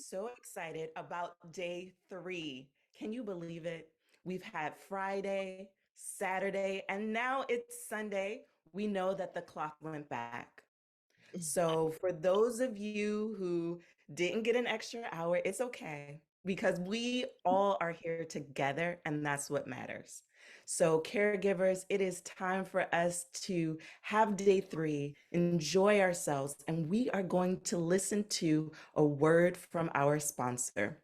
so excited about day 3. Can you believe it? We've had Friday, Saturday, and now it's Sunday. We know that the clock went back. So, for those of you who didn't get an extra hour, it's okay because we all are here together and that's what matters. So, caregivers, it is time for us to have day 3, enjoy ourselves, and we are going to listen to a word from our sponsor.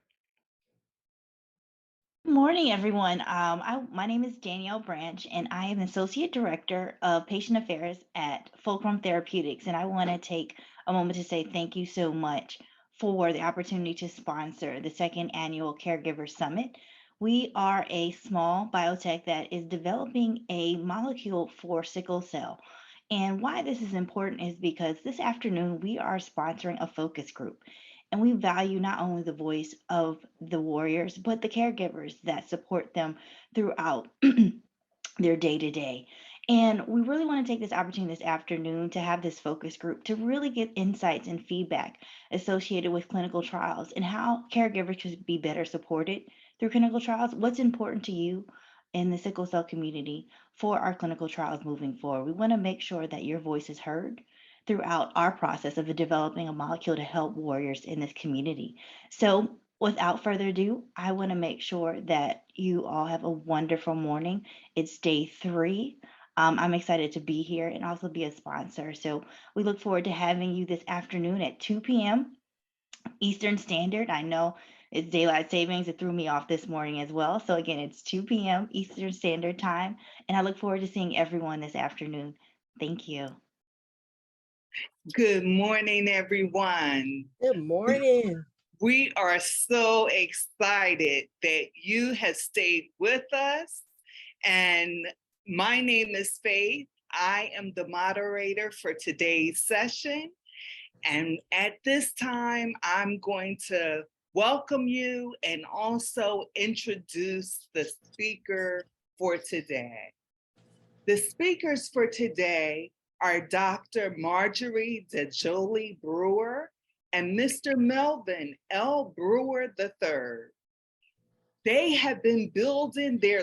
Good morning, everyone. My name is Danielle Branch, and I am Associate Director of Patient Affairs at Fulcrum Therapeutics. And I want to take a moment to say thank you so much for the opportunity to sponsor the second annual Caregiver Summit. We are a small biotech that is developing a molecule for sickle cell. And why this is important is because this afternoon we are sponsoring a focus group. And we value not only the voice of the warriors, but the caregivers that support them throughout their day to day. And we really want to take this opportunity this afternoon to have this focus group to really get insights and feedback associated with clinical trials and how caregivers should be better supported through clinical trials. What's important to you in the sickle cell community for our clinical trials moving forward? We want to make sure that your voice is heard throughout our process of developing a molecule to help warriors in this community. So, without further ado, I want to make sure that you all have a wonderful morning. It's day 3. I'm excited to be here and also be a sponsor. So, we look forward to having you this afternoon at 2 p.m. Eastern Standard. I know it's daylight savings. It threw me off this morning as well. So, again, it's 2 p.m. Eastern Standard Time. And I look forward to seeing everyone this afternoon. Thank you. Good morning, everyone. Good morning. We are so excited that you have stayed with us. And my name is Faith. I am the moderator for today's session. And at this time, I'm going to welcome you and also introduce the speaker for today. The speakers for today are Dr. Marjorie DeJolie Brewer and Mr. Melvin L. Brewer III. They have been building their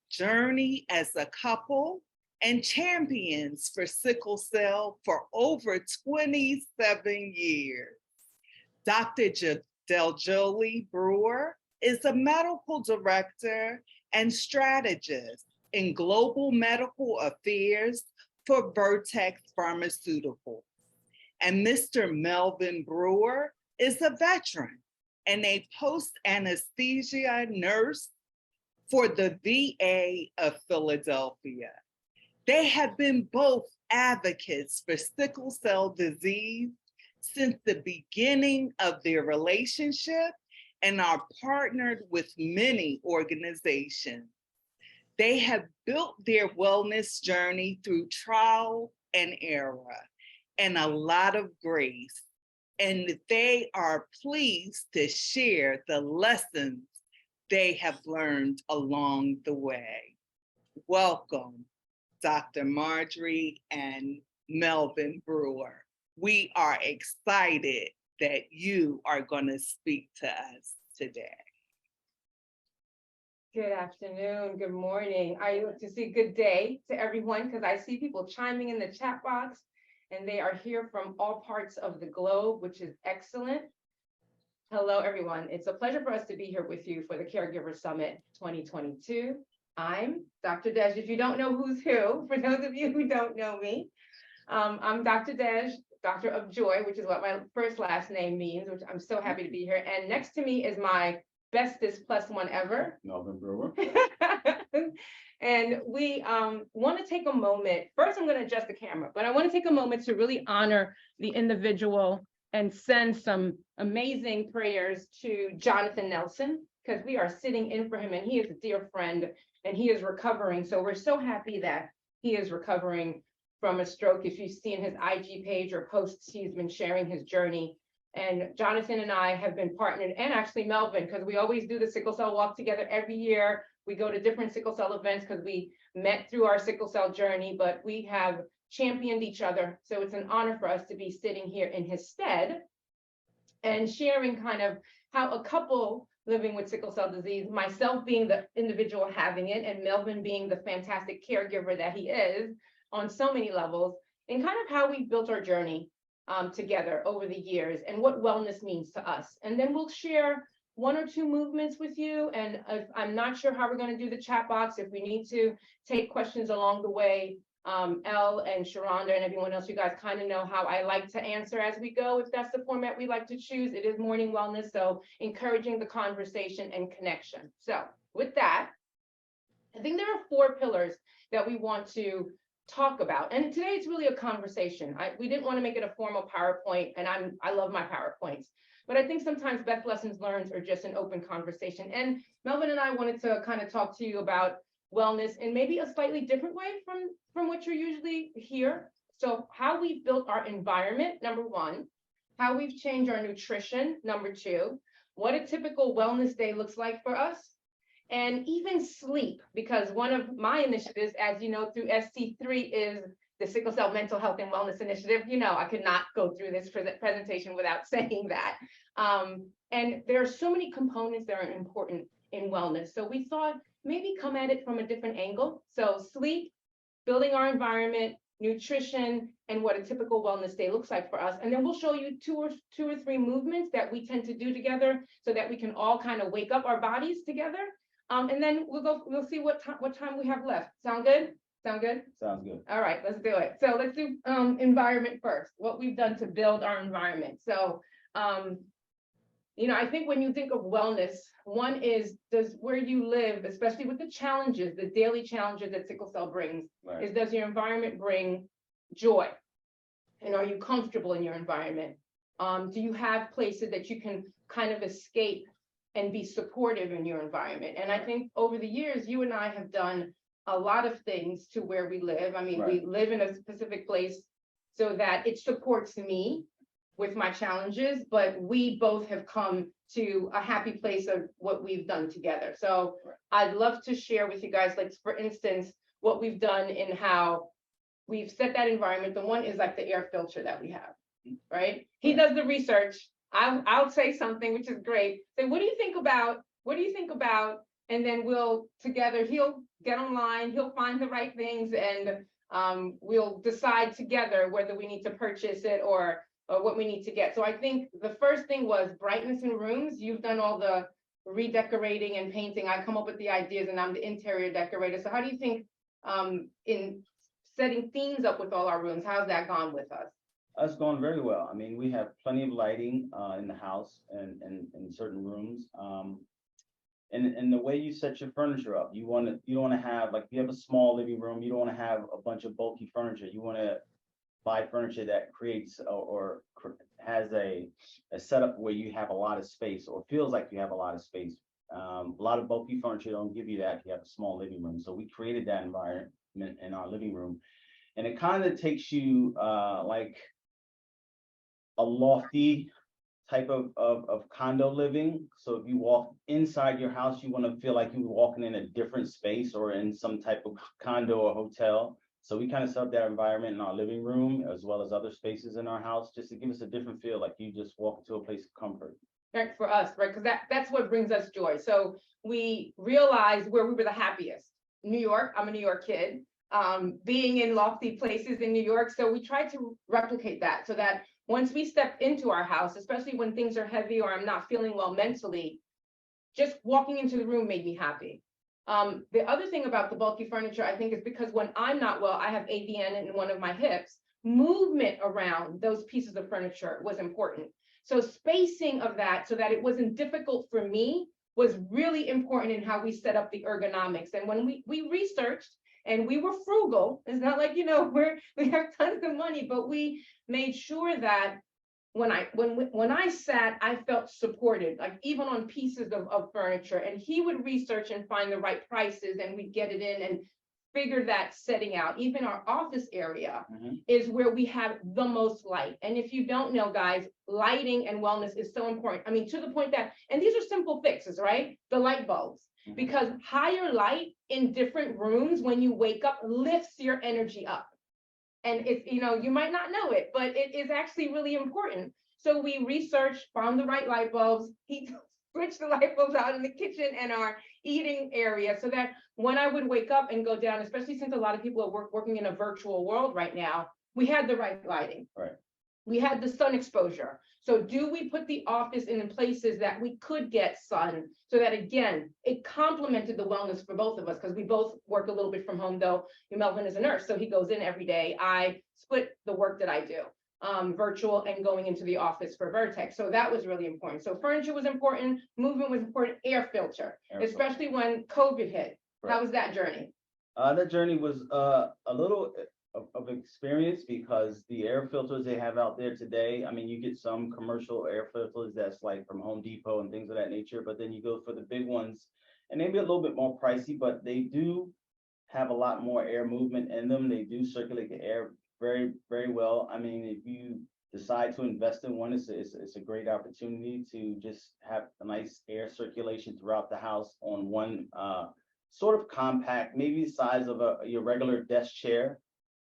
journey as a couple and champions for sickle cell for over 27 years. Dr. DeJolie Brewer is a medical director and strategist in global medical affairs for Vertex Pharmaceuticals. And Mr. Melvin Brewer is a veteran and a post-anesthesia nurse for the VA of Philadelphia. They have been both advocates for sickle cell disease since the beginning of their relationship and are partnered with many organizations. They have built their wellness journey through trial and error and a lot of grace. And they are pleased to share the lessons they have learned along the way. Welcome, Dr. Marjorie and Melvin Brewer. We are excited that you are going to speak to us today. Good afternoon, good morning. I look to see good day to everyone because I see people chiming in the chat box and they are here from all parts of the globe, which is excellent. Hello, everyone. It's a pleasure for us to be here with you for the Caregiver Summit 2022. I'm Dr. Dej. If you don't know who's who, for those of you who don't know me, I'm Dr. Dej, Doctor of Joy, which is what my first last name means, which I'm so happy to be here. And next to me is my bestest plus one ever, Melvin Brewer. And we want to take a moment. First, I'm going to adjust the camera, but I want to take a moment to really honor the individual and send some amazing prayers to Jonathan Nelson, because we are sitting in for him and he is a dear friend and he is recovering. So we're so happy that he is recovering from a stroke. If you've seen his IG page or posts, he's been sharing his journey. And Jonathan and I have been partnered, and actually Melvin, because we always do the sickle cell walk together every year. We go to different sickle cell events because we met through our sickle cell journey, but we have championed each other. So it's an honor for us to be sitting here in his stead. and sharing kind of how a couple living with sickle cell disease, myself being the individual having it, and Melvin being the fantastic caregiver that he is on so many levels, and kind of how we built our journey together over the years and what wellness means to us. And then we'll share one or two movements with you. And if, I'm not sure how we're going to do the chat box. If we need to take questions along the way, Elle and Sharonda and everyone else, you guys kind of know how I like to answer as we go. If that's the format we like to choose, it is morning wellness. So encouraging the conversation and connection. So with that, I think there are 4 pillars that we want to talk about. And today it's really a conversation. We didn't want to make it a formal PowerPoint, and I love my PowerPoints. But I think sometimes best lessons learned are just an open conversation. And Melvin and I wanted to kind of talk to you about wellness in maybe a slightly different way from what you're usually here. So how we've built our environment, number 1, how we've changed our nutrition, number 2, what a typical wellness day looks like for us, and even sleep, because one of my initiatives, as you know, through ST3 is the Sickle Cell Mental Health and Wellness Initiative. You know, I could not go through this presentation without saying that. And there are so many components that are important in wellness. So we thought maybe come at it from a different angle. So sleep, building our environment, nutrition, and what a typical wellness day looks like for us. And then we'll show you two or three movements that we tend to do together so that we can all kind of wake up our bodies together. And then we'll see what time we have left. Sound good? Sound good? Sounds good. All right, let's do it. So let's do environment first, what we've done to build our environment. So, you know, I think when you think of wellness, one is, does where you live, especially with the challenges, the daily challenges that sickle cell brings, Right. is does your environment bring joy? And are you comfortable in your environment? Do you have places that you can kind of escape and be supportive in your environment? And I think over the years, you and I have done a lot of things to where we live. I mean, Right. we live in a specific place so that it supports me with my challenges, but we both have come to a happy place of what we've done together. So Right. I'd love to share with you guys, like, for instance, what we've done in how we've set that environment. The one is like the air filter that we have, right? He does the research. I'll say something, which is great. Say, what do you think about? What do you think about? And then we'll together, he'll get online, he'll find the right things, and we'll decide together whether we need to purchase it or what we need to get. So I think the first thing was brightness in rooms. You've done all the redecorating and painting. I come up with the ideas and I'm the interior decorator. So how do you think in setting themes up with all our rooms, how's that gone with us? It's going very well. I mean, we have plenty of lighting in the house and in certain rooms. And the way you set your furniture up, you don't want to have, like, if you have a small living room, you don't want to have a bunch of bulky furniture. You want to buy furniture that creates or has a setup where you have a lot of space or feels like you have a lot of space. A lot of bulky furniture don't give you that if you have a small living room. So we created that environment in our living room, and it kind of takes you like a lofty type of condo living. So if you walk inside your house, you want to feel like you're walking in a different space or in some type of condo or hotel. So we kind of set up that environment in our living room as well as other spaces in our house, just to give us a different feel, like you just walk into a place of comfort. Right, for us, right? Because that's what brings us joy. So we realized where we were the happiest. New York, I'm a New York kid, being in lofty places in New York. So we tried to replicate that so that once we step into our house, especially when things are heavy or I'm not feeling well mentally, just walking into the room made me happy. The other thing about the bulky furniture, I think, is because when I'm not well, I have AVN in one of my hips, movement around those pieces of furniture was important. So spacing of that so that it wasn't difficult for me was really important in how we set up the ergonomics. And when we researched and we were frugal, it's not like, you know, we have tons of money, but we made sure that when I sat, I felt supported, like even on pieces of furniture. And he would research and find the right prices, and we'd get it in and figure that setting out. Even our office area is where we have the most light. And if you don't know, guys, lighting and wellness is so important. I mean, to the point that, and these are simple fixes, right? The light bulbs, because higher light in different rooms when you wake up lifts your energy up. And it's, you know, you might not know it, but it is actually really important. So we researched, found the right light bulbs. He switched the light bulbs out in the kitchen and our eating area so that when I would wake up and go down, especially since a lot of people are working in a virtual world right now, we had the right lighting. Right. We had the sun exposure. So do we put the office in places that we could get sun so that, again, it complemented the wellness for both of us, because we both work a little bit from home, though Melvin is a nurse, so he goes in every day. I split the work that I do, virtual and going into the office for Vertex. So that was really important. So furniture was important, movement was important, air filter, especially when COVID hit. Right. How was that journey? That journey was a little of experience, because the air filters they have out there today, I mean, you get some commercial air filters that's like from Home Depot and things of that nature, but then you go for the big ones and maybe a little bit more pricey, but they do have a lot more air movement in them. They do circulate the air very, very well. I mean, if you decide to invest in one, it's a great opportunity to just have a nice air circulation throughout the house on one sort of compact, maybe the size of your regular desk chair.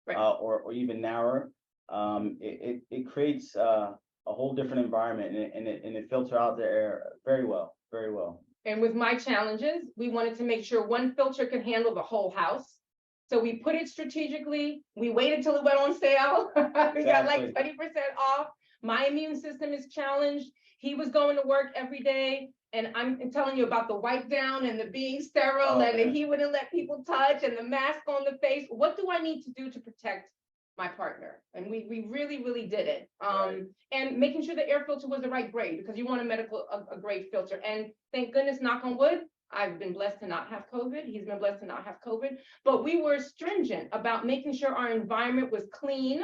Right. Or even narrower. It creates a whole different environment, and it filters out the air very well, very well. And with my challenges, we wanted to make sure one filter could handle the whole house. So we put it strategically. We waited till it went on sale. We got like 20% off. My immune system is challenged. He was going to work every day. And I'm telling you about the wipe down and the being sterile, and he wouldn't let people touch, and the mask on the face. What do I need to do to protect my partner? And we really, really did it. Right. And making sure the air filter was the right grade, because you want a grade filter. And thank goodness, knock on wood, I've been blessed to not have COVID. He's been blessed to not have COVID. But we were stringent about making sure our environment was clean.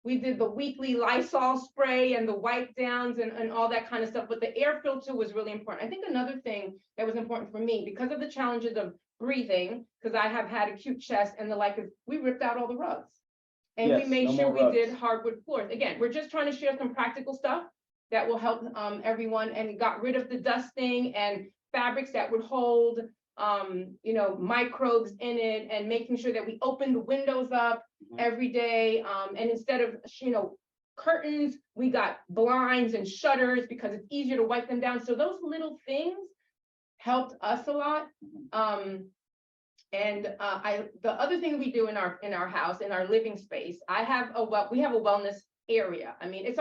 We did the weekly Lysol spray and the wipe downs and all that kind of stuff, but the air filter was really important. I think another thing that was important for me, because of the challenges of breathing, because I have had acute chest and the like, is we ripped out all the rugs. And we made sure we did hardwood floors. Again, we're just trying to share some practical stuff that will help everyone, and got rid of the dusting and fabrics that would hold microbes in it, and making sure that we open the windows up every day. And instead of, curtains, we got blinds and shutters, because it's easier to wipe them down. So those little things helped us a lot. The other thing we do in our house, in our living space, we have a wellness area. I mean, it's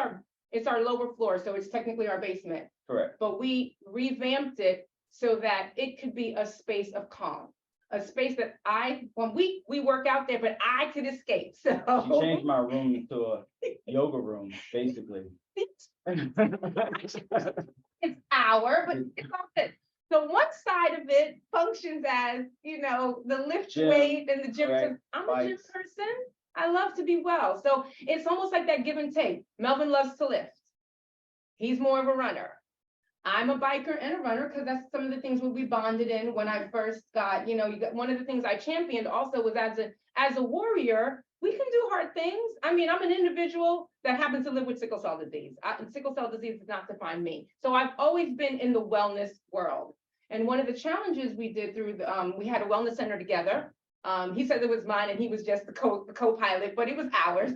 our lower floor, so it's technically our basement. Correct. But we revamped it so that it could be a space of calm, a space that we work out there, but I could escape. So she changed my room to a yoga room, basically. It's our, but it's something. So one side of it functions as, the lift weight and the gym. Right. I'm a gym person. I love to be well. So it's almost like that give and take. Melvin loves to lift. He's more of a runner. I'm a biker and a runner, because that's some of the things we bonded in when I first got, one of the things I championed also was as a warrior, we can do hard things. I mean, I'm an individual that happens to live with sickle cell disease. Sickle cell disease does not define me. So I've always been in the wellness world. And one of the challenges we did through we had a wellness center together. He said it was mine and he was just the co-pilot, but it was ours.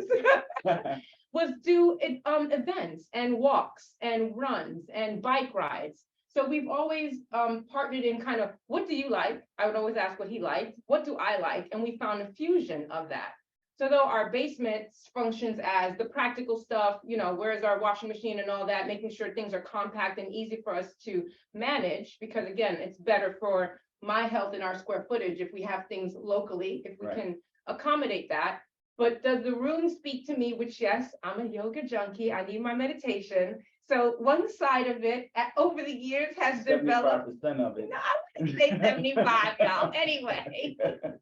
Was do events and walks and runs and bike rides. So we've always partnered in kind of, what do you like? I would always ask what he liked. What do I like? And we found a fusion of that. So though our basement functions as the practical stuff, where's our washing machine and all that, making sure things are compact and easy for us to manage, because again, it's better for my health and our square footage if we have things locally, if we can accommodate that. But does the room speak to me? Which, yes, I'm a yoga junkie. I need my meditation. So one side of it over the years has developed. 75% of it. No, I wouldn't say 75, y'all. Anyway, I would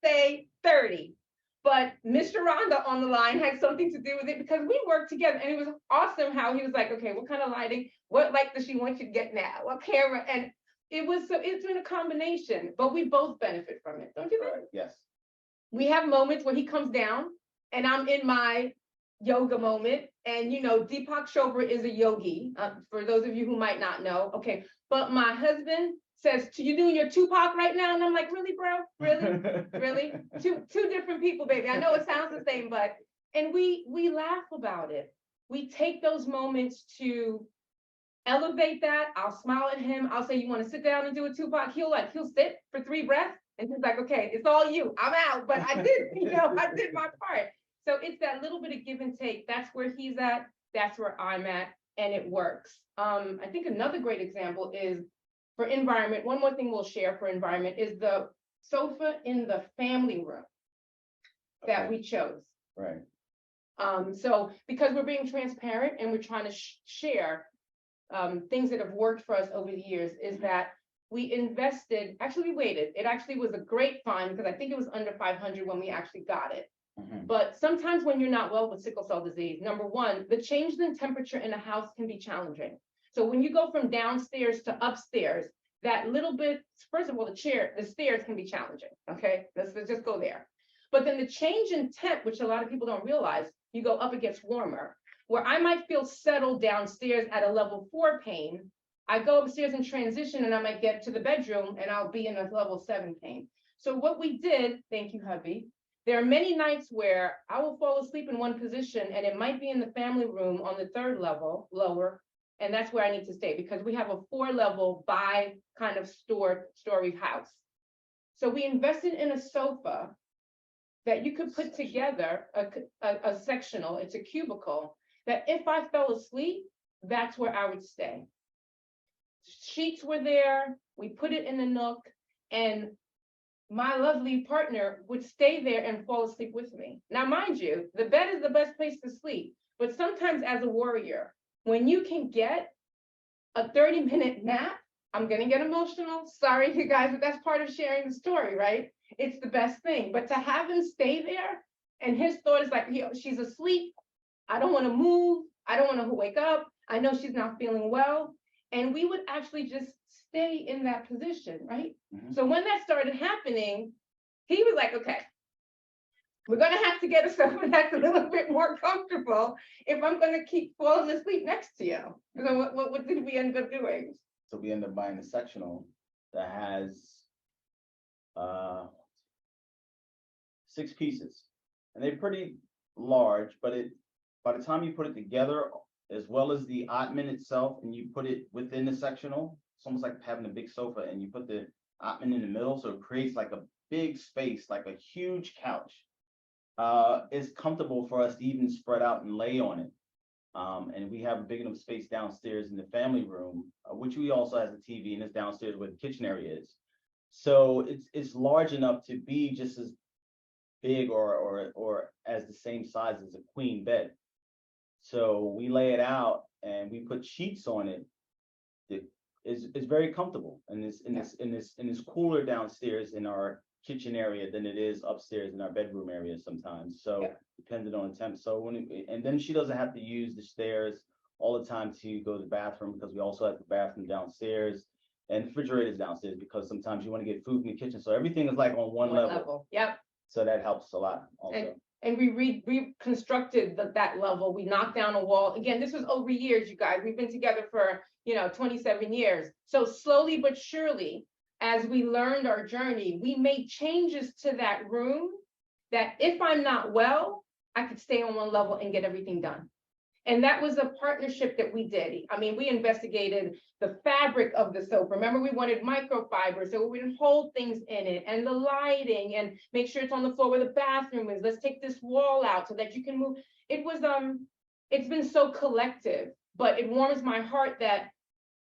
say 30. But Mr. Rhonda on the line had something to do with it, because we worked together, and it was awesome how he was like, okay, what kind of lighting? What light does she want you to get now? What camera? And it's been a combination, but we both benefit from it, don't you think? Right. Yes. We have moments where he comes down and I'm in my yoga moment. And, Deepak Chopra is a yogi, for those of you who might not know. Okay. But my husband says, you doing your Tupac right now? And I'm like, really, bro? Really? Really? Two different people, baby. I know it sounds the same, and we laugh about it. we take those moments to elevate that. I'll smile at him. I'll say, you want to sit down and do a Tupac? He'll sit for 3 breaths and he's like, okay, it's all you. I'm out. But I did, I did my part. So it's that little bit of give and take. That's where he's at. That's where I'm at. And it works. I think another great example is for environment. One more thing we'll share for environment is the sofa in the family room that we chose. Right. So because we're being transparent and we're trying to share things that have worked for us over the years, is that we invested, actually we waited. It actually was a great find because I think it was under 500 when we actually got it. But sometimes when you're not well with sickle cell disease, number one, the change in temperature in a house can be challenging. So when you go from downstairs to upstairs, that little bit, first of all, the stairs can be challenging. Okay, let's just go there. But then the change in temp, which a lot of people don't realize, you go up, it gets warmer. Where I might feel settled downstairs at a level 4 pain, I go upstairs and transition and I might get to the bedroom and I'll be in a level 7 pain. So what we did, thank you, hubby, there are many nights where I will fall asleep in one position and it might be in the family room on the 3rd level, lower, and that's where I need to stay because we have a 4-level by kind of story house. So we invested in a sofa that you could put together, a sectional, it's a cubicle, that if I fell asleep, that's where I would stay. Sheets were there, we put it in a nook, and my lovely partner would stay there and fall asleep with me. Now, mind you, the bed is the best place to sleep, but sometimes as a warrior, when you can get a 30-minute nap, I'm gonna get emotional, sorry you guys, but that's part of sharing the story, right? It's the best thing, but to have him stay there, and his thought is like, she's asleep, I don't wanna move, I don't want to wake up, I know she's not feeling well, and we would actually just stay in that position, right? So when that started happening, he was like, okay, we're gonna have to get a sofa that's a little bit more comfortable if I'm gonna keep falling asleep next to you. So what did we end up doing? So we end up buying a sectional that has 6 pieces, and they're pretty large, but by the time you put it together, as well as the ottoman itself, and you put it within the sectional, it's almost like having a big sofa and you put the ottoman in the middle, so it creates like a big space, like a huge couch. It's comfortable for us to even spread out and lay on it. And we have a big enough space downstairs in the family room, which we also has a TV, and it's downstairs where the kitchen area is. So it's large enough to be just as big or as the same size as a queen bed. So we lay it out and we put sheets on it. It's very comfortable, and it's cooler downstairs in our kitchen area than it is upstairs in our bedroom area sometimes. So depending on the temp. So and then she doesn't have to use the stairs all the time to go to the bathroom, because we also have the bathroom downstairs and refrigerators downstairs, because sometimes you want to get food in the kitchen. So everything is like on one level. Yep. So that helps a lot also. And we reconstructed that level. We knocked down a wall. Again, this was over years, you guys. We've been together for 27 years. So slowly but surely, as we learned our journey, we made changes to that room that if I'm not well, I could stay on one level and get everything done. And that was a partnership that we did. I mean, we investigated the fabric of the sofa. Remember, we wanted microfiber, so we would hold things in it, and the lighting, and make sure it's on the floor where the bathroom is. Let's take this wall out so that you can move. It was, it's been so collective, but it warms my heart that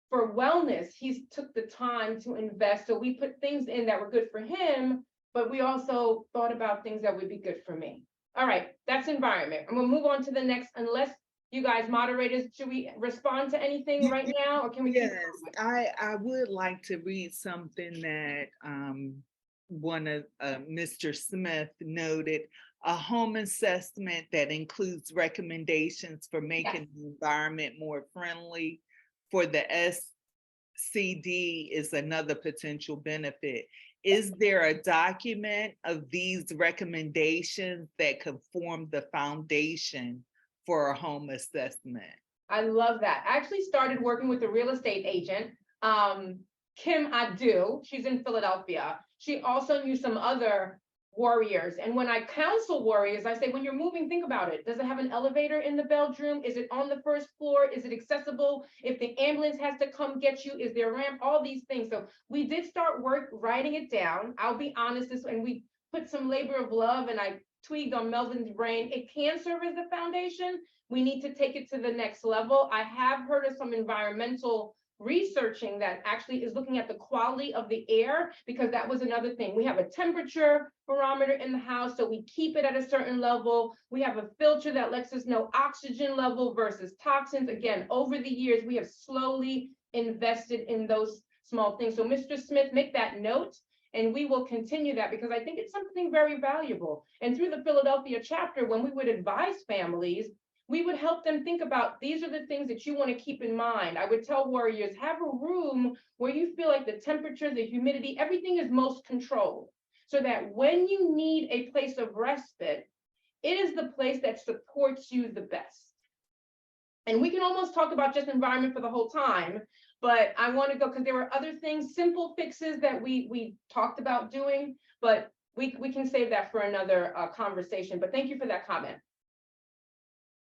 for wellness, he's took the time to invest. So we put things in that were good for him, but we also thought about things that would be good for me. All right, that's environment. I'm gonna move on to the next, unless you guys moderators, should we respond to anything right now, or can we? Yes, I would like to read something that one of Mr. Smith noted, a home assessment that includes recommendations for making the environment more friendly for the SCD is another potential benefit. Is there a document of these recommendations that could form the foundation for a home assessment? I love that. I actually started working with a real estate agent, Kim Adu. She's in Philadelphia. She also knew some other warriors. And when I counsel warriors, I say, when you're moving, think about it. Does it have an elevator in the bedroom? Is it on the first floor? Is it accessible? If the ambulance has to come get you, is there a ramp? All these things. So we did start writing it down. I'll be honest, and we put some labor of love, and I tweaked on Melvin's brain. It can serve as a foundation. We need to take it to the next level. I have heard of some environmental researching that actually is looking at the quality of the air, because that was another thing. We have a temperature barometer in the house, so we keep it at a certain level. We have a filter that lets us know oxygen level versus toxins. Again, over the years, we have slowly invested in those small things. So Mr. Smith, make that note, and we will continue that, because I think it's something very valuable. And through the Philadelphia chapter, when we would advise families, we would help them think about, these are the things that you want to keep in mind. I would tell warriors, have a room where you feel like the temperature, the humidity, everything is most controlled, so that when you need a place of respite, it is the place that supports you the best. And we can almost talk about just environment for the whole time, but I want to go, because there were other things, simple fixes that we talked about doing, but we can save that for another conversation. But thank you for that comment.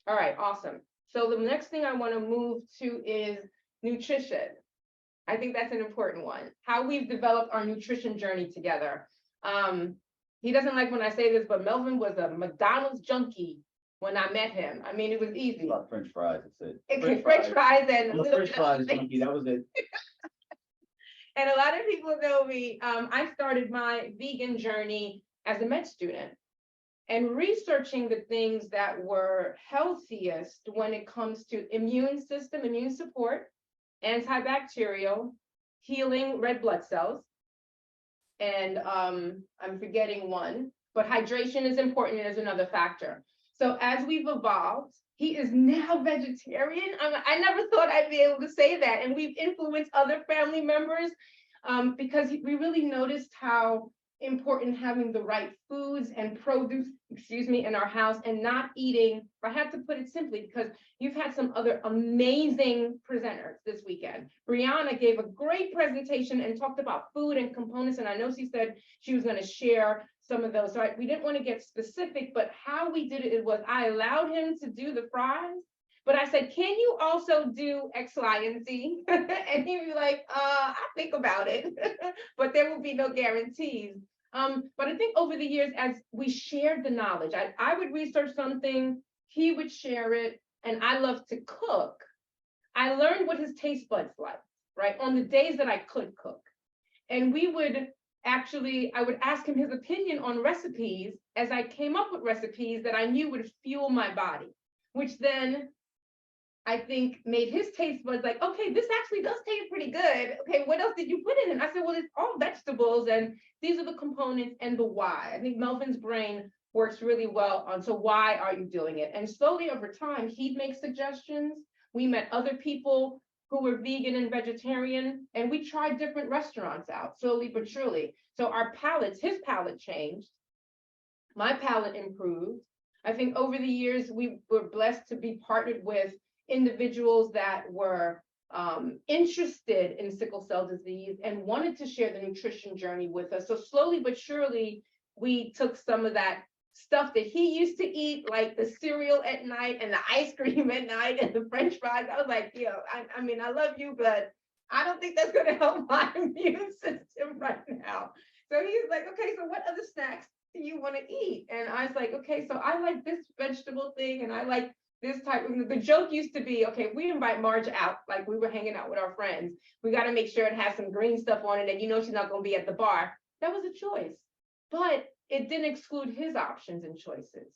All right, awesome. So the next thing I want to move to is nutrition. I think that's an important one. How we've developed our nutrition journey together. He doesn't like when I say this, but Melvin was a McDonald's junkie when I met him. I mean, it was easy. About French fries, that's it. French fries and I'm a French fries junkie, that was it. And a lot of people know me. I started my vegan journey as a med student, and researching the things that were healthiest when it comes to immune system, immune support, antibacterial, healing red blood cells. And I'm forgetting one, but hydration is important as another factor. So as we've evolved, he is now vegetarian. I never thought I'd be able to say that. And we've influenced other family members because we really noticed how important having the right foods and produce, in our house, and not eating, if I had to put it simply, because you've had some other amazing presenters this weekend. Brianna gave a great presentation and talked about food and components, and I know she said she was going to share some of those. So we didn't want to get specific, but how we did it was I allowed him to do the fries, but I said, can you also do X, Y, and Z? And he'd be like, I'll think about it, but there will be no guarantees. But I think over the years, as we shared the knowledge, I would research something, he would share it, and I love to cook. I learned what his taste buds like, right? On the days that I could cook. And I would ask him his opinion on recipes as I came up with recipes that I knew would fuel my body, which then I think made his taste buds like, okay, this actually does taste pretty good. Okay, what else did you put in it? I said, well, it's all vegetables, and these are the components and the why. I think Melvin's brain works really well on, so why are you doing it? And slowly over time, he'd make suggestions. We met other people who were vegan and vegetarian, and we tried different restaurants out, slowly but surely. So his palate changed, my palate improved. I think over the years, we were blessed to be partnered with individuals that were interested in sickle cell disease and wanted to share the nutrition journey with us. So slowly but surely, we took some of that stuff that he used to eat, like the cereal at night and the ice cream at night and the French fries. I was like, I mean, I love you, but I don't think that's going to help my immune system right now. So he's like, okay, so what other snacks do you want to eat? And I was like, okay, so I like this vegetable thing, and I like this type of, the joke used to be, okay, if we invite Marge out, like we were hanging out with our friends, we got to make sure it has some green stuff on it, and she's not going to be at the bar. That was a choice, but it didn't exclude his options and choices.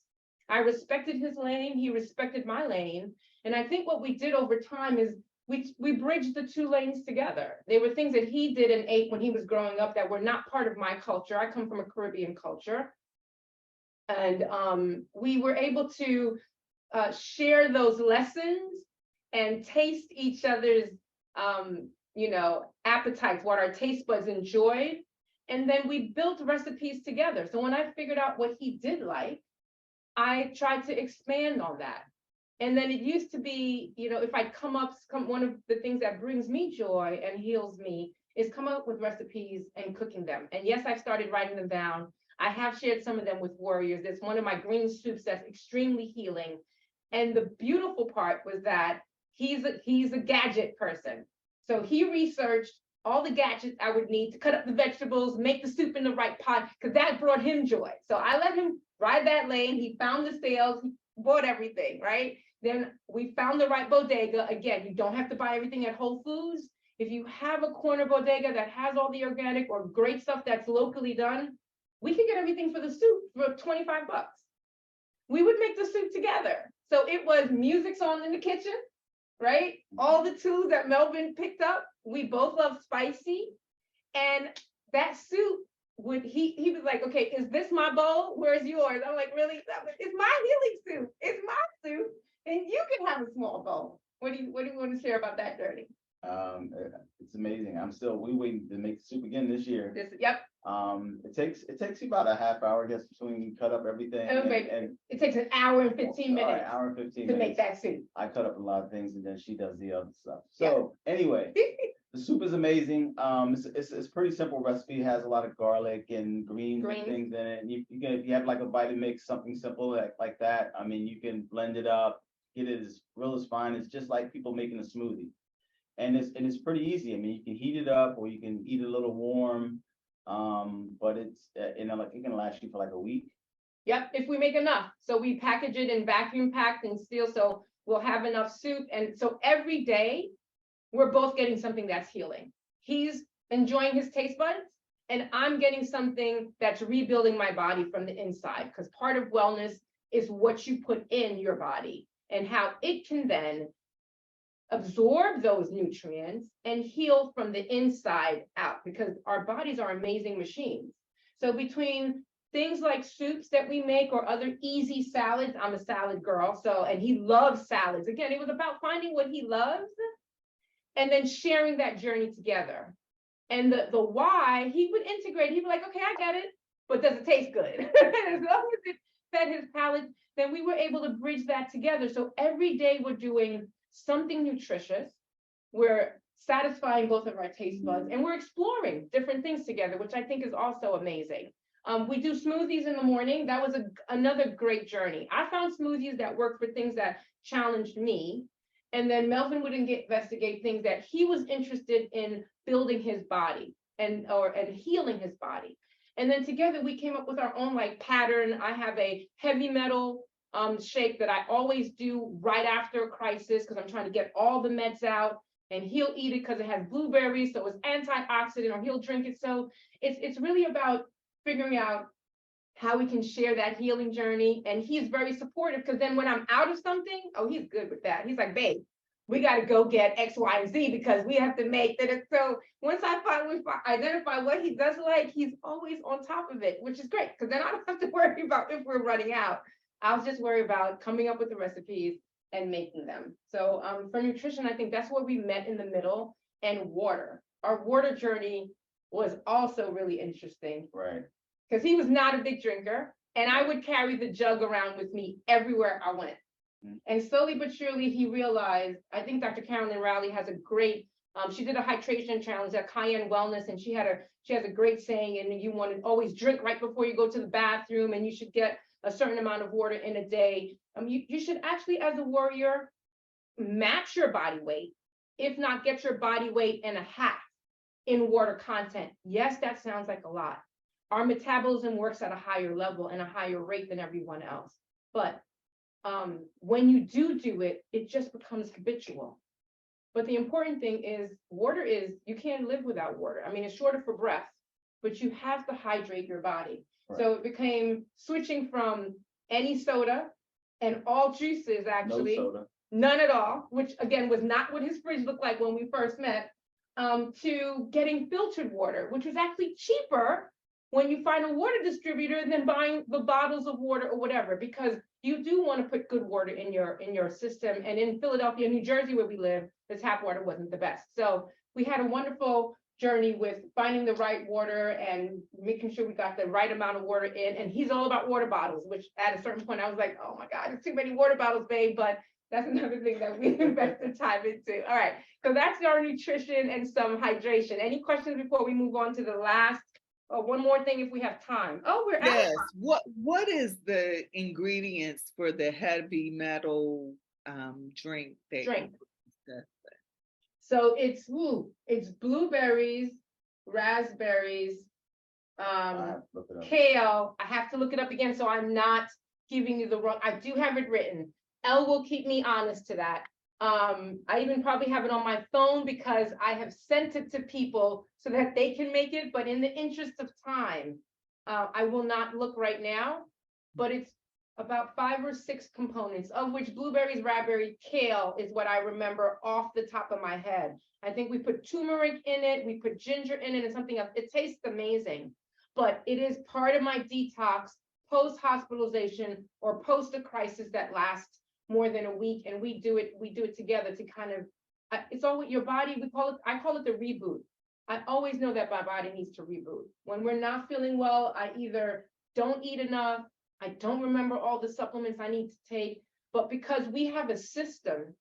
I respected his lane, he respected my lane, and I think what we did over time is we bridged the two lanes together. There were things that he did and ate when he was growing up that were not part of my culture. I come from a Caribbean culture, and we were able to share those lessons and taste each other's, appetites, what our taste buds enjoyed. And then we built recipes together. So when I figured out what he did like, I tried to expand on that. And then it used to be, if I one of the things that brings me joy and heals me is come up with recipes and cooking them. And yes, I've started writing them down. I have shared some of them with warriors. There's one of my green soups that's extremely healing. And the beautiful part was that he's a gadget person. So he researched all the gadgets I would need to cut up the vegetables, make the soup in the right pot, because that brought him joy. So I let him ride that lane. He found the sales, he bought everything, right? Then we found the right bodega. Again, you don't have to buy everything at Whole Foods. If you have a corner bodega that has all the organic or great stuff that's locally done, we could get everything for the soup for 25 bucks. We would make the soup together. So it was music's on in the kitchen, right? All the tools that Melvin picked up. We both love spicy. And that soup would, he was like, okay, is this my bowl? Where's yours? I'm like, really? It's my healing soup. It's my soup. And you can have a small bowl. What do you want to share about that journey? It's amazing. We waiting to make the soup again this year. Yep. It takes you about a half hour, I guess, between you cut up everything. And it takes an hour and 15 minutes. Right, hour and 15 to minutes make that soup. I cut up a lot of things, and then she does the other stuff. So anyway, the soup is amazing. It's pretty simple recipe. It has a lot of garlic and greens and things in it. And you can, if you have like a Vitamix, something simple like that. I mean, you can blend it up, get it as real as fine. It's just like people making a smoothie. And it's pretty easy. I mean, you can heat it up or you can eat it a little warm. But it's like it can last you for like a week. Yep, if we make enough. So we package it in vacuum packed and seal, so we'll have enough soup. And so every day we're both getting something that's healing. He's enjoying his taste buds and I'm getting something that's rebuilding my body from the inside, because part of wellness is what you put in your body and how it can then absorb those nutrients and heal from the inside out, because our bodies are amazing machines. So between things like soups that we make or other easy salads, I'm a salad girl, and he loves salads. Again, it was about finding what he loves and then sharing that journey together. And the why, he would integrate, he'd be like, okay, I get it, but does it taste good? As long as it fed his palate, then we were able to bridge that together. So every day we're doing something nutritious, we're satisfying both of our taste buds, and we're exploring different things together, which I think is also amazing. We do smoothies in the morning. That was another great journey. I found smoothies that work for things that challenged me, and then Melvin would investigate things that he was interested in building his body and healing his body. And then together we came up with our own like pattern. I have a heavy metal shake that I always do right after a crisis, because I'm trying to get all the meds out, and he'll eat it because it has blueberries, so it's antioxidant, or he'll drink it. So it's really about figuring out how we can share that healing journey. And he's very supportive, because then when I'm out of something, oh, he's good with that. He's like, babe, we got to go get X, Y, and Z because we have to make that. So once I identify what he does like, he's always on top of it, which is great, because then I don't have to worry about if we're running out. I'll just worry about coming up with the recipes and making them. So for nutrition, I think that's where we met in the middle. And water. Our water journey was also really interesting. Right. Because he was not a big drinker, and I would carry the jug around with me everywhere I went. And slowly but surely, he realized, I think Dr. Carolyn Rowley has a great, she did a hydration challenge at Cayenne Wellness, and she has a great saying, and you want to always drink right before you go to the bathroom, and you should get a certain amount of water in a day. You should actually, as a warrior, match your body weight, if not get your body weight and a half in water content. Yes, that sounds like a lot. Our metabolism works at a higher level and a higher rate than everyone else. But when you do it, it just becomes habitual. But the important thing is you can't live without water. I mean, it's shorter for breath, but you have to hydrate your body. Right. So it became switching from any soda and all juices, actually. No soda. None at all, which again was not what his fridge looked like when we first met, to getting filtered water, which was actually cheaper when you find a water distributor than buying the bottles of water or whatever, because you do want to put good water in your system. And in Philadelphia, New Jersey, where we live, the tap water wasn't the best. So we had a wonderful journey with finding the right water and making sure we got the right amount of water in. And he's all about water bottles, which at a certain point I was like, oh my God, there's too many water bottles, babe. But that's another thing that we invested time into. All right, so that's our nutrition and some hydration. Any questions before we move on to the last one more thing if we have time. Oh, we're out. Yes. What is the ingredients for the heavy metal drink that Drink. you discussed? So it's blueberries, raspberries, Look it up. kale. I have to look it up again, so I'm not giving you the wrong. I do have it written. Elle will keep me honest to that. I even probably have it on my phone because I have sent it to people so that they can make it, but in the interest of time, I will not look right now, but it's about 5 or 6 components, of which blueberries, raspberry, kale is what I remember off the top of my head. I think we put turmeric in it, we put ginger in it and something else. It tastes amazing, but it is part of my detox post-hospitalization or post a crisis that lasts more than a week, and we do it together to kind of, it's all with your body. I call it the reboot. I always know that my body needs to reboot. When we're not feeling well, I either don't eat enough, I don't remember all the supplements I need to take, but because we have a system,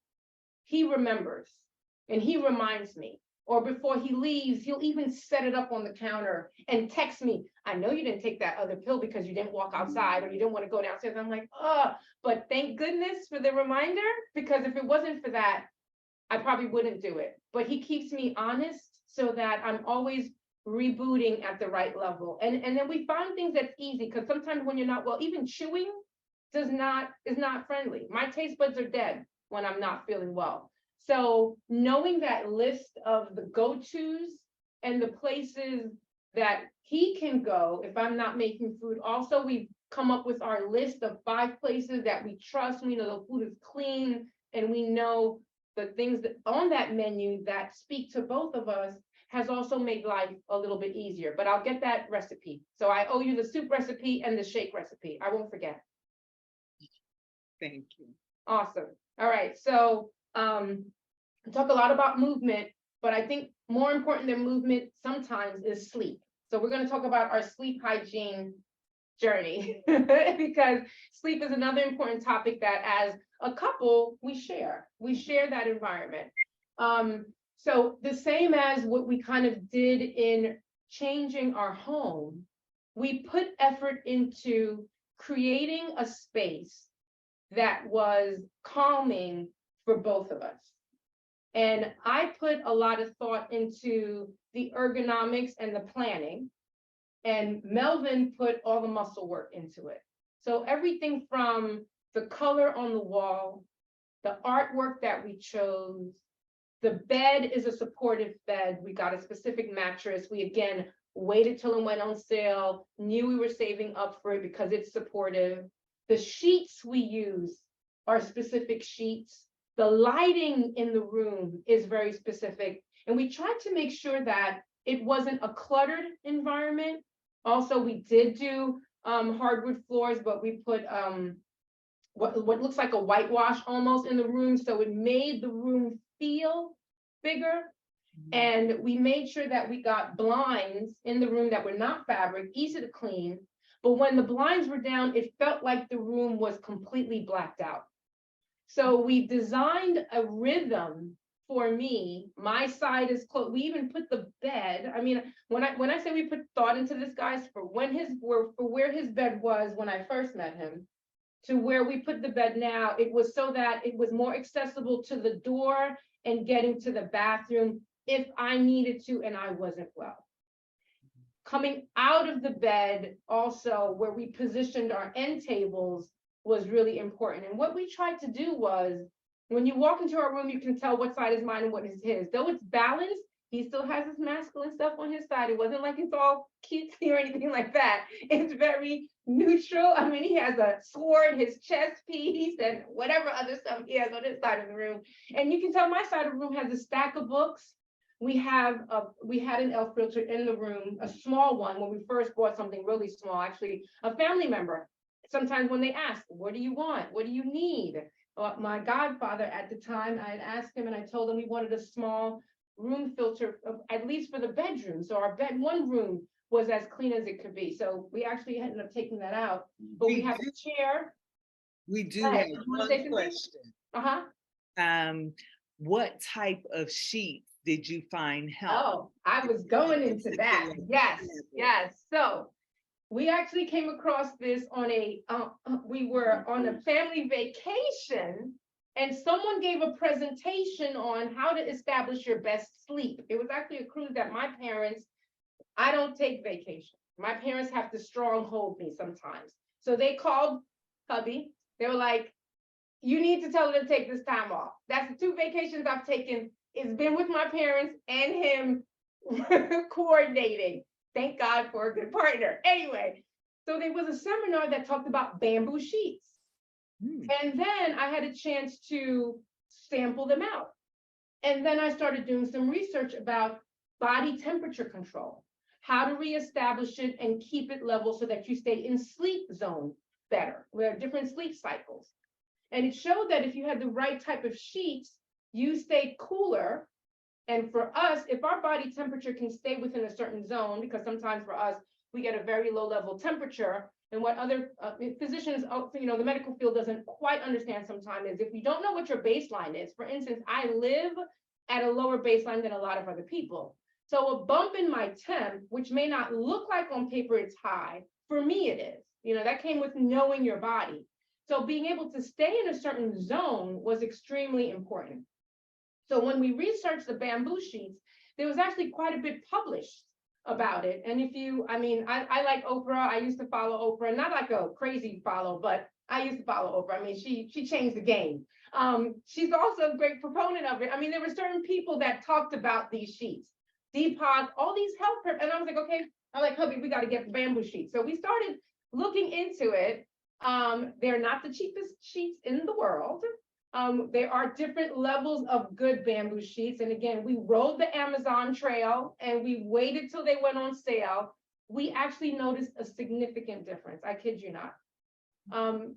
he remembers and he reminds me. Or before he leaves, he'll even set it up on the counter and text me, I know you didn't take that other pill because you didn't walk outside or you didn't want to go downstairs. I'm like, oh, but thank goodness for the reminder, because if it wasn't for that, I probably wouldn't do it. But he keeps me honest so that I'm always rebooting at the right level. And then we find things that's easy, because sometimes when you're not well, even chewing is not friendly. My taste buds are dead when I'm not feeling well. So knowing that list of the go-tos and the places that he can go if I'm not making food. Also, we've come up with our list of 5 places that we trust. We know the food is clean, and we know the things that on that menu that speak to both of us has also made life a little bit easier. But I'll get that recipe. So I owe you the soup recipe and the shake recipe. I won't forget. Thank you. Awesome. All right. So we talk a lot about movement, but I think more important than movement sometimes is sleep. So we're going to talk about our sleep hygiene journey because sleep is another important topic that as a couple, we share that environment. So the same as what we kind of did in changing our home, we put effort into creating a space that was calming for both of us. And I put a lot of thought into the ergonomics and the planning, and Melvin put all the muscle work into it. So everything from the color on the wall, the artwork that we chose, the bed is a supportive bed. We got a specific mattress. We again waited till it went on sale, knew we were saving up for it because it's supportive. The sheets we use are specific sheets. The lighting in the room is very specific. And we tried to make sure that it wasn't a cluttered environment. Also, we did do hardwood floors, but we put what looks like a whitewash almost in the room. So it made the room feel bigger. And we made sure that we got blinds in the room that were not fabric, easy to clean. But when the blinds were down, it felt like the room was completely blacked out. So we designed a rhythm for me. My side is closed. We even put the bed. I mean, when I say we put thought into this, guys, for where his bed was when I first met him, to where we put the bed now, it was so that it was more accessible to the door and getting to the bathroom if I needed to and I wasn't well. Coming out of the bed, also where we positioned our end tables was really important. And what we tried to do was, when you walk into our room, you can tell what side is mine and what is his. Though it's balanced, he still has his masculine stuff on his side. It wasn't like it's all cutesy or anything like that. It's very neutral. I mean, he has a sword, his chest piece, and whatever other stuff he has on his side of the room. And you can tell my side of the room has a stack of books. We had an elf filter in the room, a small one, when we first bought something really small, actually, a family member. Sometimes when they ask, what do you want? What do you need? My godfather at the time, I had asked him and I told him we wanted a small room filter, at least for the bedroom. So our one room was as clean as it could be. So we actually ended up taking that out. But we have a chair. We do have one question. Uh-huh. What type of sheets did you find help? Oh, I was going into that. Yes, yes. So we actually came across this on we were on a family vacation and someone gave a presentation on how to establish your best sleep. It was actually a cruise that my parents, I don't take vacation. My parents have to stronghold me sometimes. So they called hubby. They were like, you need to tell her to take this time off. That's the 2 vacations I've taken. It's been with my parents and him coordinating. Thank God for a good partner. Anyway, so there was a seminar that talked about bamboo sheets. And then I had a chance to sample them out. And then I started doing some research about body temperature control, how to reestablish it and keep it level so that you stay in sleep zone better. We have different sleep cycles. And it showed that if you had the right type of sheets, you stay cooler. And for us, if our body temperature can stay within a certain zone, because sometimes for us, we get a very low level temperature. And what other physicians, the medical field doesn't quite understand sometimes is if you don't know what your baseline is, for instance, I live at a lower baseline than a lot of other people. So a bump in my temp, which may not look like on paper it's high, for me it is. That came with knowing your body. So being able to stay in a certain zone was extremely important. So when we researched the bamboo sheets, there was actually quite a bit published about it. And I like Oprah. I used to follow Oprah, not like a crazy follow, but I used to follow Oprah. I mean, she changed the game. She's also a great proponent of it. I mean, there were certain people that talked about these sheets, Deepak, all these health, and I was like, okay, I'm like, hubby, we got to get the bamboo sheets. So we started looking into it. They're not the cheapest sheets in the world. There are different levels of good bamboo sheets. And again, we rode the Amazon trail and we waited till they went on sale. We actually noticed a significant difference. I kid you not.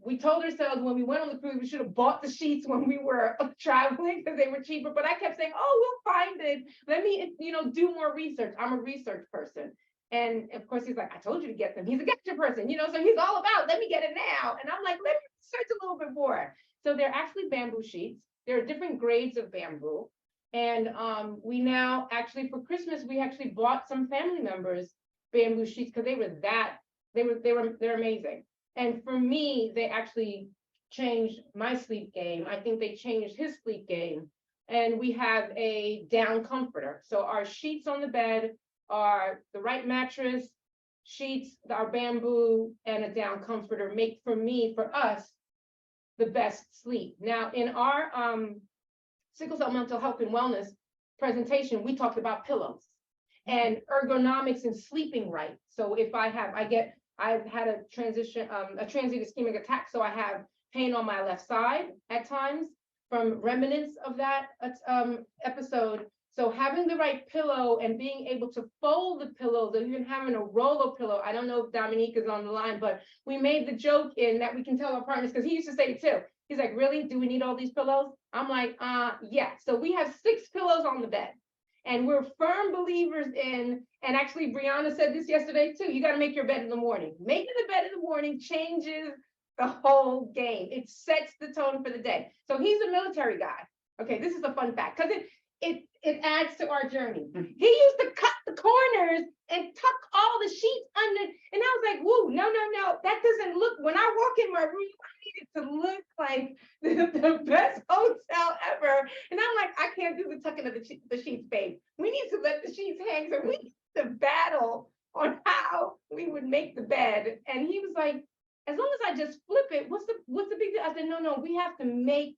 We told ourselves when we went on the cruise, we should have bought the sheets when we were traveling because they were cheaper. But I kept saying, oh, we'll find it. Let me, do more research. I'm a research person. And of course, he's like, I told you to get them. He's a gadget person, so he's all about, let me get it now. And I'm like, let me search a little bit more. So they're actually bamboo sheets. There are different grades of bamboo. And we now actually, for Christmas, we actually bought some family members bamboo sheets because they're amazing. And for me, they actually changed my sleep game. I think they changed his sleep game. And we have a down comforter. So our sheets on the bed are the right mattress, sheets, our bamboo, and a down comforter make for us, the best sleep. Now, in our sickle cell mental health and wellness presentation, we talked about pillows and ergonomics and sleeping right. So if I've had a transient ischemic attack, so I have pain on my left side at times from remnants of that episode. So having the right pillow and being able to fold the pillows, or even having a Rolo pillow. I don't know if Dominique is on the line, but we made the joke in that we can tell our partners, because he used to say it too. He's like, really? Do we need all these pillows? I'm like, yeah. So we have 6 pillows on the bed. And we're firm believers in, and actually Brianna said this yesterday too, you got to make your bed in the morning. Making the bed in the morning changes the whole game. It sets the tone for the day. So he's a military guy. Okay, this is a fun fact, because it adds to our journey. He used to cut the corners and tuck all the sheets under. And I was like, whoa, no, that doesn't look, when I walk in my room, I need it to look like the best hotel ever. And I'm like, I can't do the tucking of the sheets, babe. We need to let the sheets hang. So we need to battle on how we would make the bed. And he was like, as long as I just flip it, what's the big deal? I said, no, we have to make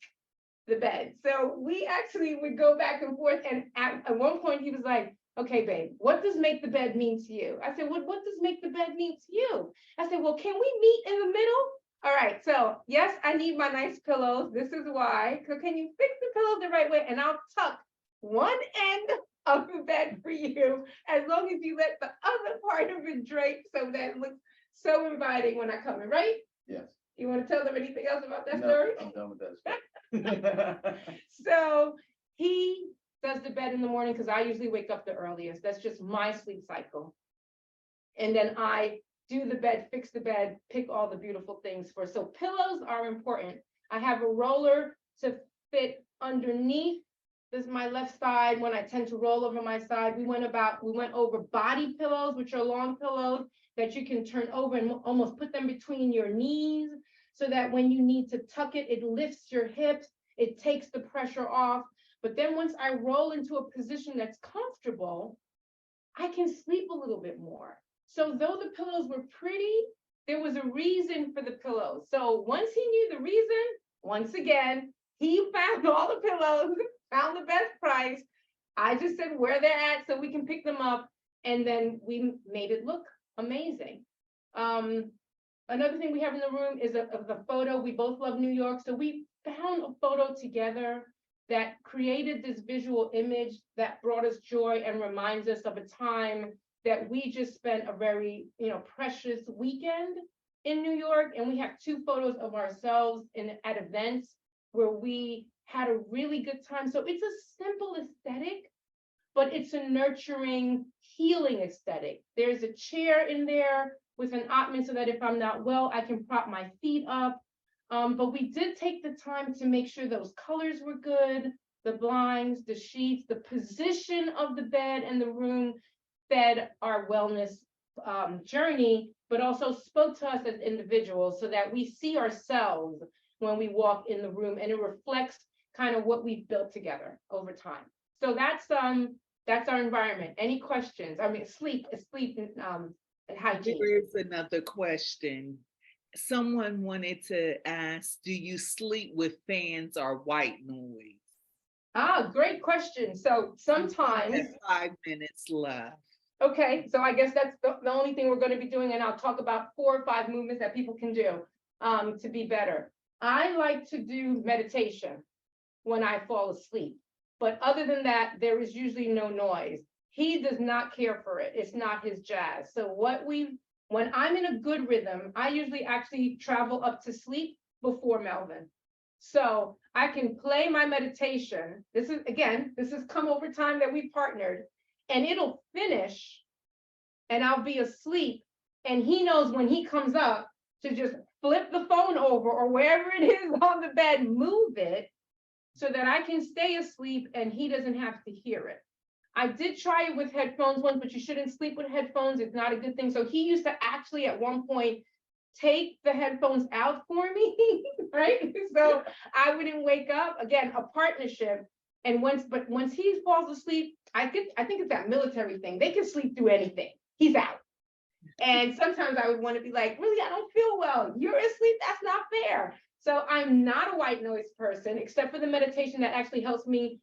the bed. So we actually would go back and forth. And at one point he was like, okay, babe, what does make the bed mean to you? I said, what does make the bed mean to you? I said, well, can we meet in the middle? All right, so yes, I need my nice pillows. This is why. So can you fix the pillows the right way? And I'll tuck one end of the bed for you, as long as you let the other part of it drape so that it looks so inviting when I come in, right? Yes. You want to tell them anything else about that No, story? I'm done with that story. So he does the bed in the morning because I usually wake up the earliest. That's just my sleep cycle. And then I do the bed, fix the bed, pick all the beautiful things for. So pillows are important. I have a roller to fit underneath This is my left side when I tend to roll over my side. We went over body pillows, which are long pillows that you can turn over and almost put them between your knees so that when you need to tuck it, it lifts your hips, it takes the pressure off. But then once I roll into a position that's comfortable, I can sleep a little bit more. So though the pillows were pretty, there was a reason for the pillows. So once he knew the reason, once again, he found all the pillows, found the best price. I just said where they're at so we can pick them up. And then we made it look amazing. Another thing we have in the room is of the photo. We both love New York. So we found a photo together that created this visual image that brought us joy and reminds us of a time that we just spent a very, precious weekend in New York. And we have 2 photos of ourselves at events where we had a really good time. So it's a simple aesthetic, but it's a nurturing, healing aesthetic. There's a chair in there with an ottoman so that if I'm not well, I can prop my feet up. But we did take the time to make sure those colors were good, the blinds, the sheets, the position of the bed and the room fed our wellness journey, but also spoke to us as individuals so that we see ourselves when we walk in the room and it reflects kind of what we've built together over time. So that's our environment. Any questions? I mean, sleep and hygiene. There is another question. Someone wanted to ask, do you sleep with fans or white noise? Great question. So sometimes 5 minutes left. Okay, so I guess that's the only thing we're going to be doing, and I'll talk about 4 or 5 movements that people can do to be better. I like to do meditation when I fall asleep, but other than that, there is usually no noise. He does not care for it. It's not his jazz. So when I'm in a good rhythm, I usually actually travel up to sleep before Melvin. So I can play my meditation. This has come over time that we partnered. And it'll finish and I'll be asleep. And he knows when he comes up to just flip the phone over or wherever it is on the bed, move it so that I can stay asleep and he doesn't have to hear it. I did try it with headphones once, but you shouldn't sleep with headphones. It's not a good thing. So he used to actually at one point take the headphones out for me, right? So I wouldn't wake up. Again, a partnership. And once he falls asleep, I think it's that military thing. They can sleep through anything. He's out. And sometimes I would want to be like, really, I don't feel well. You're asleep. That's not fair. So I'm not a white noise person, except for the meditation that actually helps me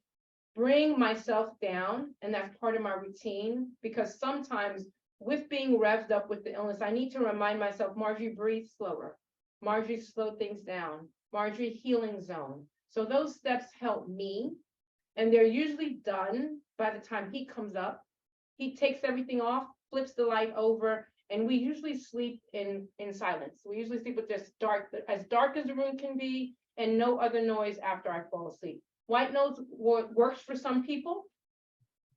bring myself down. And that's part of my routine, because sometimes with being revved up with the illness, I need to remind myself, Marjorie, breathe slower. Marjorie, slow things down. Marjorie, healing zone. So those steps help me. And they're usually done by the time he comes up. He takes everything off, flips the light over, and we usually sleep in silence. We usually sleep with just as dark as the room can be, and no other noise after I fall asleep. White noise works for some people.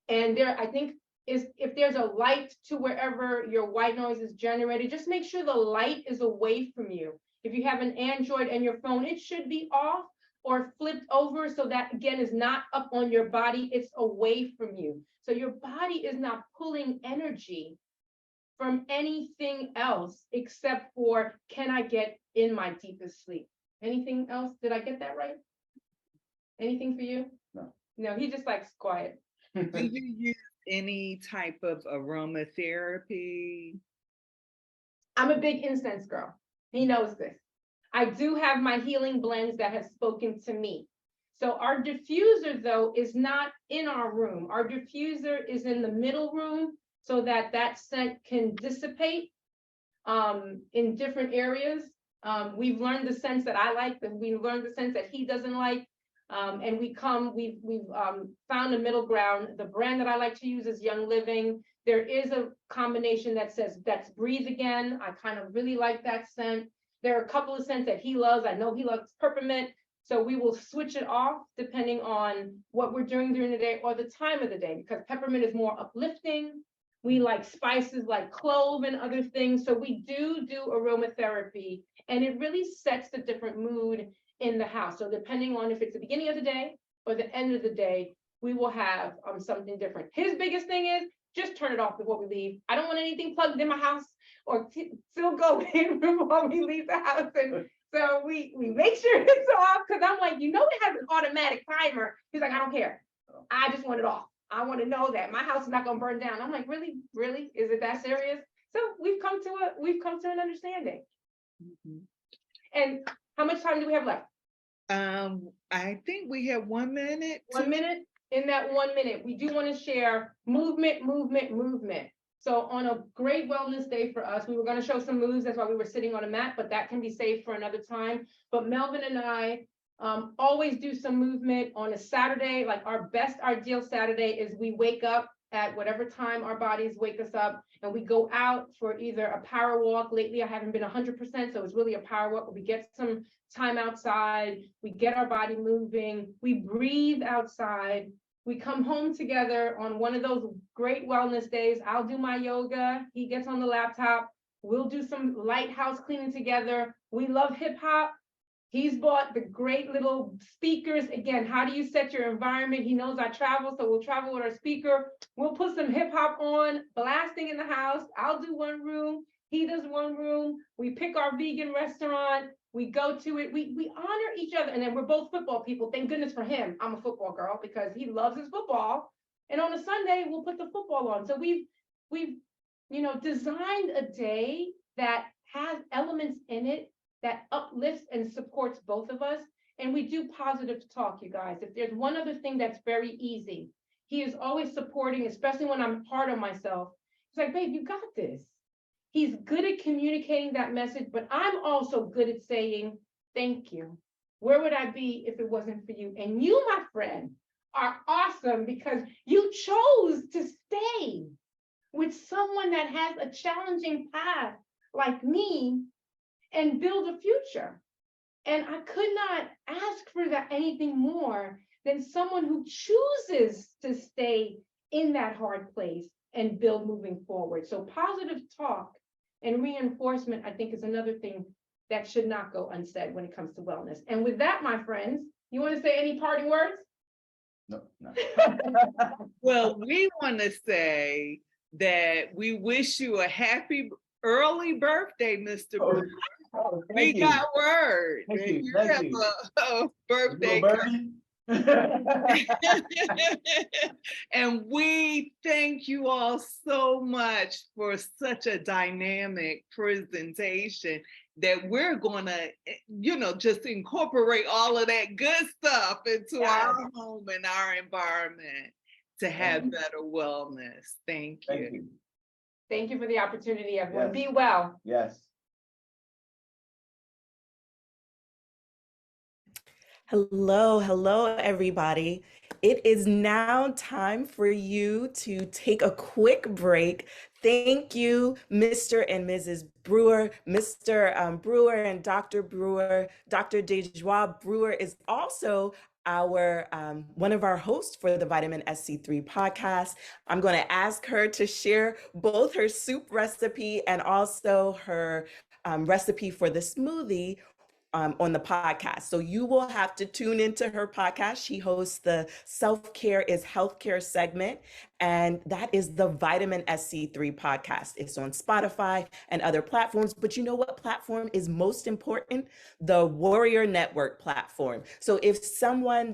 And I think, if there's a light to wherever your white noise is generated, just make sure the light is away from you. If you have an Android and your phone, it should be off or flipped over so that, again, is not up on your body, it's away from you. So your body is not pulling energy from anything else except for, can I get in my deepest sleep? Anything else? Did I get that right? Anything for you? No. No, he just likes quiet. Do you use any type of aromatherapy? I'm a big incense girl. He knows this. I do have my healing blends that have spoken to me. So our diffuser, though, is not in our room. Our diffuser is in the middle room so that scent can dissipate in different areas. We've learned the scents that I like, and we've learned the scents that he doesn't like. And we've found a middle ground. The brand that I like to use is Young Living. There is a combination that says, that's Breathe Again. I kind of really like that scent. There are a couple of scents that he loves. I know he loves peppermint. So we will switch it off depending on what we're doing during the day or the time of the day, because peppermint is more uplifting. We like spices like clove and other things. So we do aromatherapy, and it really sets the different mood in the house. So depending on if it's the beginning of the day or the end of the day, we will have something different. His biggest thing is just turn it off before we leave. I don't want anything plugged in my house or still go in before we leave the house. And so we make sure it's off, because I'm like, it has an automatic timer. He's like, I don't care. I just want it off. I want to know that my house is not going to burn down. I'm like, really? Is it that serious? So we've come to an understanding. Mm-hmm. And how much time do we have left? I think we have 1 minute. 1 minute. In that 1 minute, we do want to share movement. So on a great wellness day for us, we were going to show some moves. That's why we were sitting on a mat, but that can be saved for another time. But Melvin and I always do some movement on a Saturday. Like our best ideal Saturday is we wake up at whatever time our bodies wake us up, and we go out for either a power walk. Lately, I haven't been 100%, so it's really a power walk, but we get some time outside, we get our body moving, we breathe outside, we come home together on one of those great wellness days. I'll do my yoga, he gets on the laptop, we'll do some light house cleaning together. We love hip hop. He's bought the great little speakers. Again, how do you set your environment? He knows I travel, so we'll travel with our speaker. We'll put some hip hop on, blasting in the house. I'll do one room, he does one room. We pick our vegan restaurant, we go to it, we honor each other. And then we're both football people. Thank goodness for him. I'm a football girl because he loves his football. And on a Sunday, we'll put the football on. So we've designed a day that has elements in it that uplifts and supports both of us. And we do positive talk, you guys. If there's one other thing that's very easy, he is always supporting, especially when I'm hard on myself. He's like, babe, you got this. He's good at communicating that message, but I'm also good at saying, thank you. Where would I be if it wasn't for you? And you, my friend, are awesome because you chose to stay with someone that has a challenging path like me and build a future. And I could not ask for that anything more than someone who chooses to stay in that hard place and build moving forward. So positive talk and reinforcement, I think, is another thing that should not go unsaid when it comes to wellness. And with that, my friends, you want to say any parting words? No, no. Well, we want to say that we wish you a happy early birthday, Mr. Bruce. We got word. Thank you. Have a birthday. And we thank you all so much for such a dynamic presentation that we're going to, just incorporate all of that good stuff into our home and our environment to have better wellness. Thank you. Thank you for the opportunity, everyone. Yes. Be well. Yes. Hello, everybody. It is now time for you to take a quick break. Thank you, Mr. and Mrs. Brewer. Mr. Brewer and Dr. Brewer. Dr. Dejoie Brewer is also our one of our hosts for the Vitamin SC3 podcast. I'm going to ask her to share both her soup recipe and also her recipe for the smoothie on the podcast. So you will have to tune into her podcast. She hosts the Self-Care is Healthcare segment, and that is the Vitamin SC3 podcast. It's on Spotify and other platforms, but you know what platform is most important? The Warrior Network platform. So if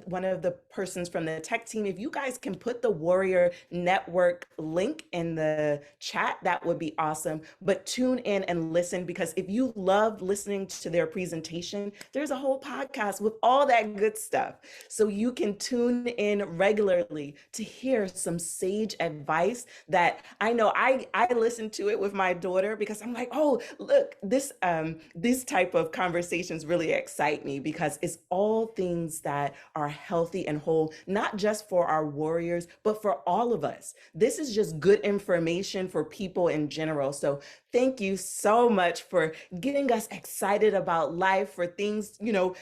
one of the persons from the tech team, if you guys can put the Warrior Network link in the chat, that would be awesome. But tune in and listen, because if you love listening to their presentation, there's a whole podcast with all that good stuff. So you can tune in regularly to hear some sage advice that I know I listen to it with my daughter, because I'm like, oh, look, this type of conversations really excite me, because it's all things that are healthy and whole, not just for our warriors, but for all of us. This is just good information for people in general. So thank you so much for getting us excited about life, for things,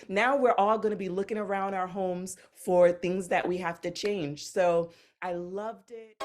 now we're all going to be looking around our homes for things that we have to change. So I loved it.